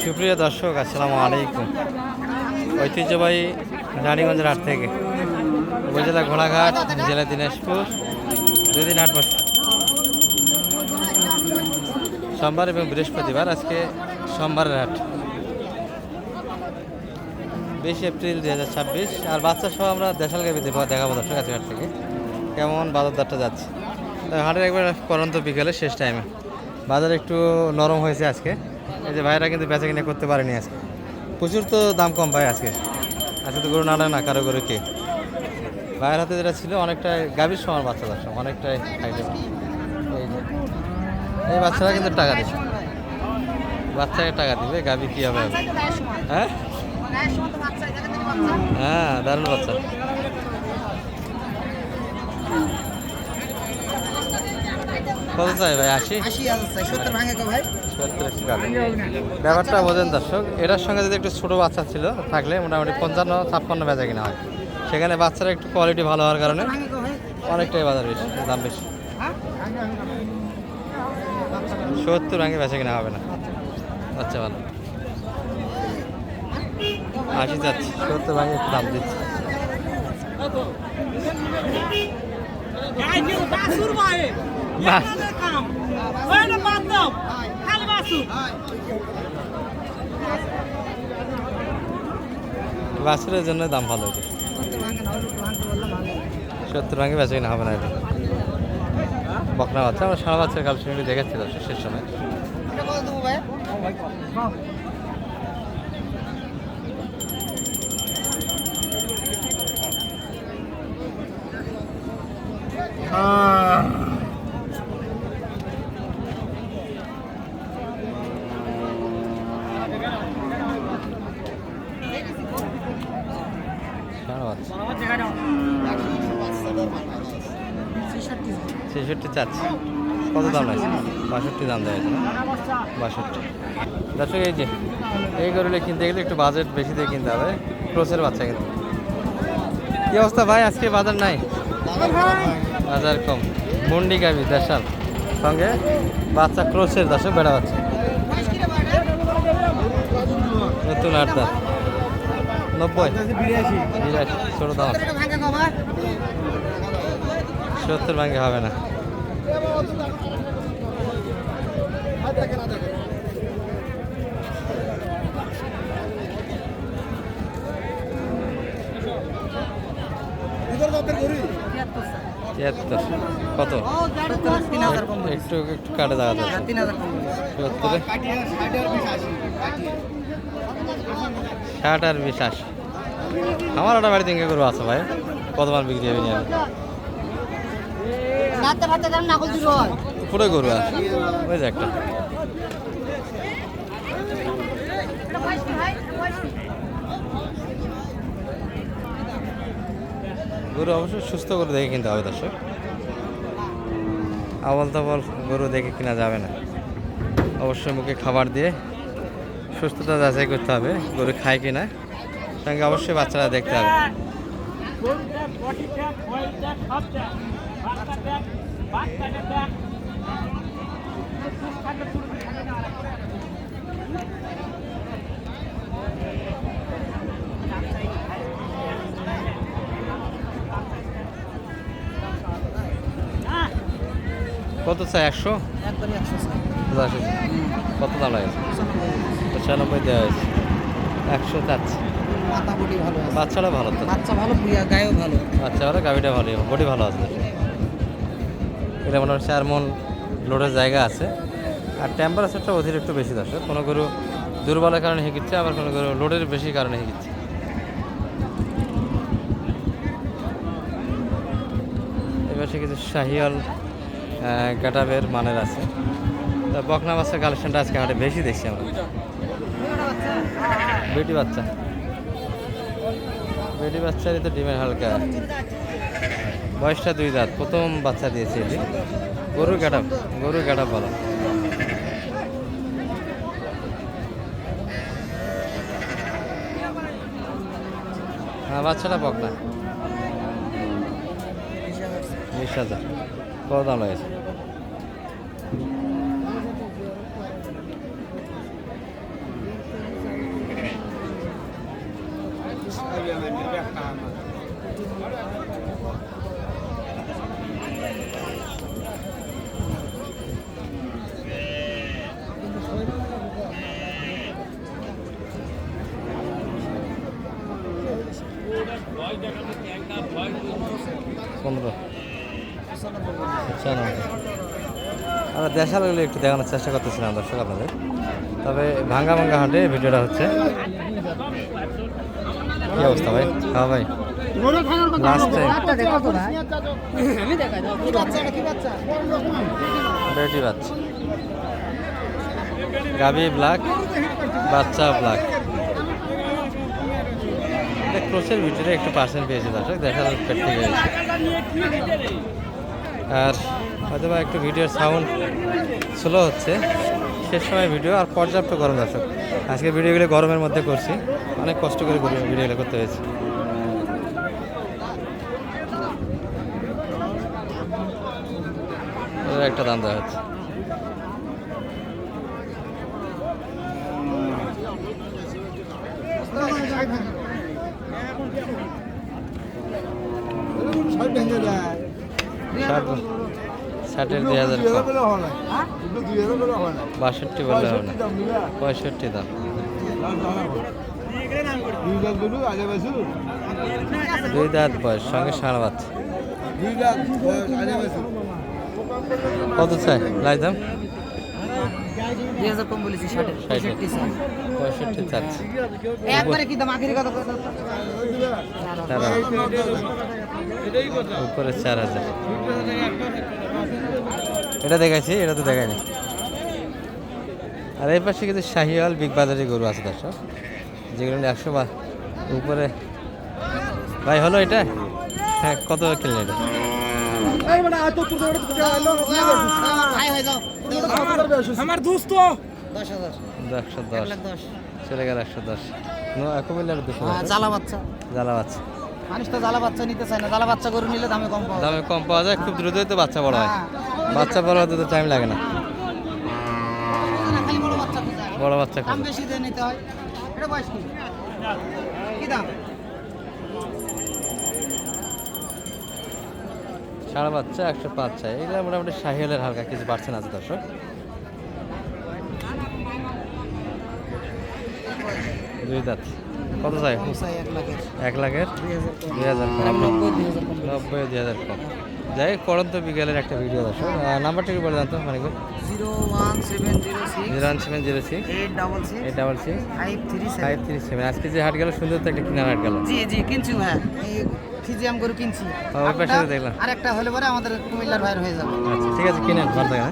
সুপ্রিয় দর্শক, আসসালামু আলাইকুম। ঐতিহ্যবাহী রানীগঞ্জের হাট থেকে, উপজেলা ঘোড়াঘাট, জেলা দিনাজপুর, 2 দিন হাট বসে, সোমবার এবং বৃহস্পতিবার। আজকে সোমবারের হাট, 20 এপ্রিল 2026। আর বাচ্চা সহ আমরা দেশাল গাভী দেখাবো দর্শক আজকে হাট থেকে কেমন বাজার দরটা যাচ্ছে। হাটের একবার পরন্ত বিকেলে শেষ টাইমে বাজার একটু নরম হয়েছে আজকে। এই যে ভাইরা কিন্তু বেচা কিনা করতে পারেনি আজকে, প্রচুর তো দাম কম ভাই আজকে। আজকে তো গরু নাড়ে না কারো গরু কে। ভাইয়ের হাতে যেটা ছিল অনেকটাই গাভীর সমান বাচ্চা দর্শক, অনেকটাই হাইটে। এই বাচ্চারা কিন্তু টাকা দিচ্ছে, বাচ্চাকে টাকা দিবে, গাভী কী হবে? হ্যাঁ হ্যাঁ, দারুণ বাচ্চা। কত চাই ভাই? 80? ব্যাপারটা বোঝেন দর্শক, এটার সঙ্গে যদি একটু ছোটো বাচ্চা ছিল থাকলে মোটামুটি 55-56 বেচা কিনা হয়। সেখানে বাচ্চারা একটু কোয়ালিটি ভালো হওয়ার কারণে অনেকটাই বাজার বেশি, দাম বেশি। 70 ভাঙে বেচা কিনা হবে না, বাচ্চা ভালো। 80 যাচ্ছে, 70 ভাঙে একটু দাম দিচ্ছে। বাছুরের জন্য দাম ভালো, এটা 70 ভাঙে বেচা কিনা হবে না। এটা বকনা বাচ্চা, আমরা সারা বাচ্চার কালেকশনগুলি দেখাচ্ছি দর্শক শেষ সময়। সারা বাচ্চা 66 চাচ্ছে। কত দাম লাগছে? 62 দাম দেয় না, 62। দর্শক এই যে এই গরুলে কিনতে গেলে একটু বাজেট বেশি দিয়ে কিনতে হবে, ক্রোসের বাচ্চা কিন্তু। কি অবস্থা ভাই, আজকে বাজার নাই? বাজার কম। মুন্ডি গাভী দেশাল, সঙ্গে বাচ্চা ক্রোসের, দর্শক বেড়া বাচ্চা, নতুন 8 দাম, 90, 82 ছোটো দাম, 70 ভাঙে হবে না। কত? একটু একটু কাটে দেখা যাচ্ছে। 70, 60 আর 20, 80। আমার ওটা বাড়িতে ইঙ্গে করবো আছে ভাই, কত মাল বিক্রি হবে নিয়ে পুরো গরু আর ওই যে একটা গরু, অবশ্যই সুস্থ গরু দেখে কিনতে হবে দর্শক, আবল তাবল গরু দেখে কিনা যাবে না। অবশ্যই মুখে খাবার দিয়ে সুস্থতা যাচাই করতে হবে, গরু খায় কিনা, সঙ্গে অবশ্যই বাচ্চারা দেখতে হবে। কত চাই? 100? কত দাম লাগে? 96 দেওয়া হয়েছে, 100 চাচ্ছে। বাচ্চাটা ভালো তো, বাচ্চা ভালো, গায়েও ভালো, বাচ্চা ভালো, গাভিটা ভালো, বডি ভালো আছে। এটা মনে হচ্ছে 4 মণ লোডের জায়গা আছে। আর টেম্পারেচারটা অতিরিক্ত বেশি দর্শক, কোনো গরু দুর্বলের কারণে হেঁকিচ্ছে, আবার কোনো গরু লোডের বেশি কারণে হেঁকিচ্ছে। এবার সে কিছু শাহিওয়াল কাটাবের মানের আছে। তা বকনা বাচ্চার কালেকশনটা আজকে হাটে বেশি দেখছি আমরা। বেটি বাচ্চা, বেটি বাচ্চারই তো ডিমের হালকা, বয়সটা 2 দাঁত, প্রথম বাচ্চা দিয়েছে এটি। গরুর গাটা ভালো। হ্যাঁ, বাচ্চাটা বকনা। 20,000। কত দাম লাগেছে? পনেরো আমরা দেশালগুলো একটু দেখানোর চেষ্টা করতেছিলাম দর্শক আপনাদের। তবে ভাঙ্গা ভাঙ্গা হাটে ভিডিওটা হচ্ছে। কি অবস্থা ভাই? হ্যাঁ ভাই, লাস্ট টাইম বেটি বাচ্চা, গাবি ব্ল্যাক, বাচ্চা ব্ল্যাক। ক্রোসের ভিতরে একটু পার্সেন্ট পেয়েছে দর্শক, দেখার পেট থেকে গেছে। আর হয়তো বা একটু ভিডিওর সাউন্ড স্লো হচ্ছে, শেষ সময় ভিডিও আর পর্যাপ্ত গরম দর্শক। আজকে ভিডিওগুলো গরমের মধ্যে করছি, অনেক কষ্ট করে ভিডিওগুলো করতে হয়েছে। একটা দাম দেওয়া হচ্ছে। ষাটের 2000, 62 বললে হবে না, 65 দাম। দুই দাঁত বয়স, সঙ্গে ষাঁড় বাচ্চা। কত চাই লাই দাম? 2000 কম বলেছি, 60 65 চাচ্ছি। একবারে কি দাম আখেরি কথা উপরে 4000। এটা দেখাইছি, এটা তো দেখায়নি। আর এই পাশে কিছু শাহিওয়াল বিগ বাজারে গরু আছে দর্শক, যেগুলো 100 বা উপরে। ভাই হলো এটা? হ্যাঁ, কত কিনলেন এটা? আমার দোস্ত 10,000, 110 চলে গেল 110। কমিলার 200। জ্বালা বাচ্চা, জ্বালা বাচ্চা। মানুষ তো জ্বালা বাচ্চা নিতে চায় না, জ্বালা বাচ্চা গরু নিলে দামে কম পাওয়া যায়। দামে কম পাওয়া যায়, খুব দ্রুতই তো বাচ্চা বড় হয়। বাচ্চা বড় হতে তো টাইম লাগে না। খালি বড় বাচ্চা খোঁজে, বড় বাচ্চা দাম বেশি দিয়ে নিতে হয়। এটা বয়স কি? কি দাম? ষাঁড় বাচ্চা 105 চাই। এগুলো মোটামুটি শাহিওয়ালের হালকা কিছু পার্সেন্ট আছে দর্শক। দুই দাঁত। কত চাই? 1 লাখের 2000 কম। 90 2000 কম। যাই হোক, পড়ন্ত বিকেলের একটা ভিডিও দর্শক। নাম্বারটা কি বলে জানতো? মানে 01706 866 537। আজকে যে হাট গেল, সুন্দর তো একটা কিনার হাট গেল। জি জি কিনছি ভাই, এই ফিজিয়াম গরু কিনছি। ওই পাশে দেখলাম আরেকটা হলে পরে আমাদের কুমিল্লার ভাইয়ের হয়ে যাবে। আচ্ছা ঠিক আছে, কিনেন, ভালো থাকে।